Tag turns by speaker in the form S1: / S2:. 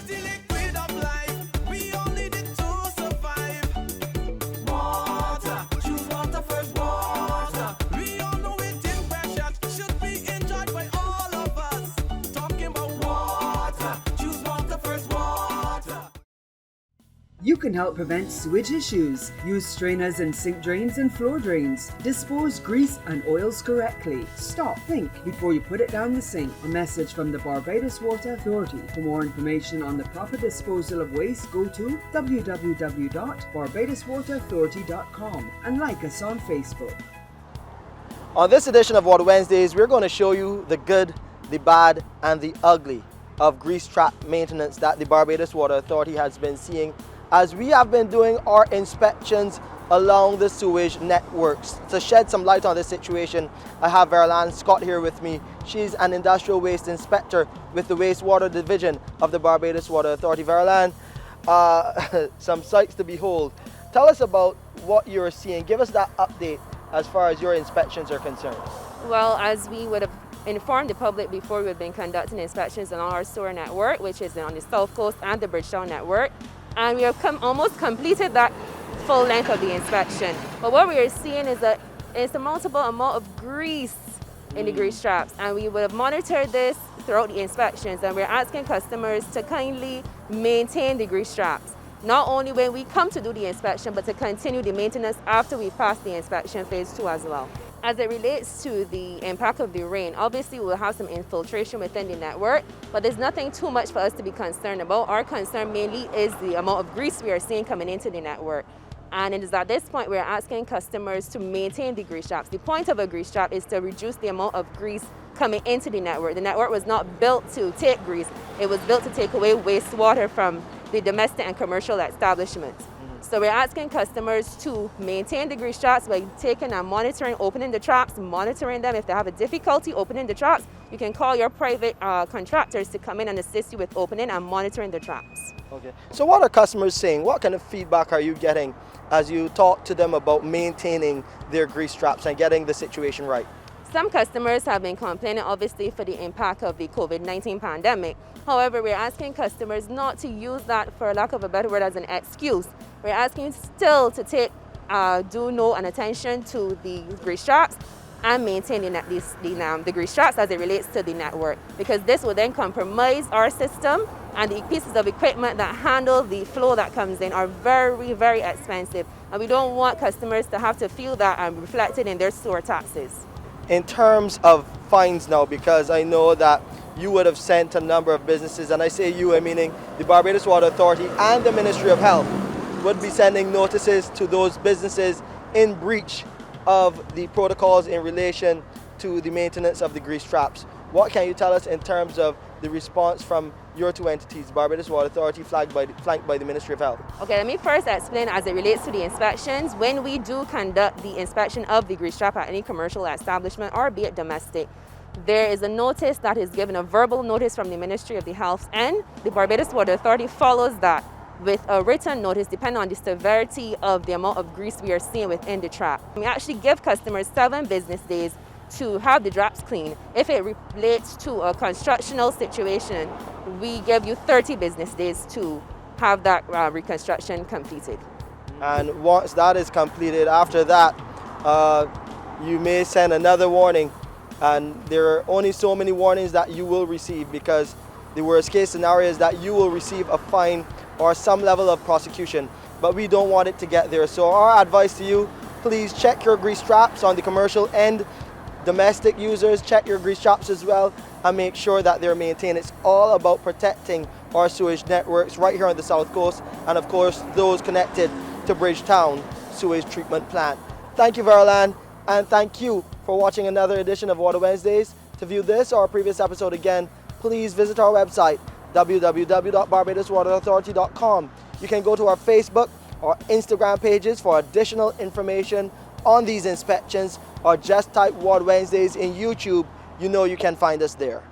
S1: is the liquid of life. We all need it to survive. Water, choose water first, water. We all know it in precious, should be enjoyed by all of us. Talking about water, choose water first, water.
S2: You can help prevent sewage issues. Use strainers in sink drains and floor drains. Dispose grease and oils correctly. Stop, think before you put it down the sink. A message from the Barbados Water Authority. For more information on the proper disposal of waste, go to www.barbadoswaterauthority.com and like us on Facebook.
S3: On this edition of Water Wednesdays, we're going to show you the good, the bad, and the ugly of grease trap maintenance that the Barbados Water Authority has been seeing as we have been doing our inspections along the sewage networks. To shed some light on this situation, I have Verrol-Ann Scott here with me. She's an industrial waste inspector with the wastewater division of the Barbados Water Authority. Verrol-Ann, some sights to behold. Tell us about what you're seeing. Give us that update as far as your inspections are concerned.
S4: Well, as we would have informed the public before, we've been conducting inspections along our sewer network, which is on the South Coast and the Bridgetown network. And we have almost completed that full length of the inspection. But what we are seeing is an insurmountable amount of grease in the grease traps. And we would have monitored this throughout the inspections. And we're asking customers to kindly maintain the grease traps. Not only when we come to do the inspection, but to continue the maintenance after we pass the inspection phase 2 as well. As it relates to the impact of the rain, obviously we'll have some infiltration within the network, but there's nothing too much for us to be concerned about. Our concern mainly is the amount of grease we are seeing coming into the network. And it is at this point we're asking customers to maintain the grease traps. The point of a grease trap is to reduce the amount of grease coming into the network. The network was not built to take grease. It was built to take away wastewater from the domestic and commercial establishments. So we're asking customers to maintain the grease traps by taking and monitoring, opening the traps, monitoring them. If they have a difficulty opening the traps, you can call your private contractors to come in and assist you with opening and monitoring the traps.
S3: Okay. So what are customers saying? What kind of feedback are you getting as you talk to them about maintaining their grease traps and getting the situation right?
S4: Some customers have been complaining, obviously, for the impact of the COVID-19 pandemic. However, we're asking customers not to use that, for lack of a better word, as an excuse. We're asking still to take due note and attention to the grease traps and maintain the grease traps as it relates to the network, because this will then compromise our system, and the pieces of equipment that handle the flow that comes in are very, very expensive, and we don't want customers to have to feel that reflected in their sewer taxes.
S3: In terms of fines now, because I know that you would have sent a number of businesses, and I say you, I'm meaning the Barbados Water Authority and the Ministry of Health, would be sending notices to those businesses in breach of the protocols in relation to the maintenance of the grease traps. What can you tell us in terms of the response from your two entities, Barbados Water Authority flanked by the Ministry of Health?
S4: Okay, let me first explain as it relates to the inspections. When we do conduct the inspection of the grease trap at any commercial establishment, or be it domestic, there is a notice that is given, a verbal notice from the Ministry of the Health, and the Barbados Water Authority follows that with a written notice depending on the severity of the amount of grease we are seeing within the trap. We actually give customers 7 business days to have the traps clean. If it relates to a constructional situation, we give you 30 business days to have that reconstruction completed.
S3: And once that is completed, after that, you may send another warning, and there are only so many warnings that you will receive, because the worst case scenario is that you will receive a fine or some level of prosecution, but we don't want it to get there. So our advice to you, please check your grease traps on the commercial end. Domestic users, check your grease traps as well and make sure that they're maintained. It's all about protecting our sewage networks right here on the South Coast, and of course those connected to Bridgetown Sewage Treatment Plant. Thank you, Verrol-Ann, and thank you for watching another edition of Water Wednesdays. To view this or a previous episode again, please visit our website, www.barbadoswaterauthority.com. You can go to our Facebook or Instagram pages for additional information on these inspections, or just type Water Wednesdays in YouTube. You know you can find us there.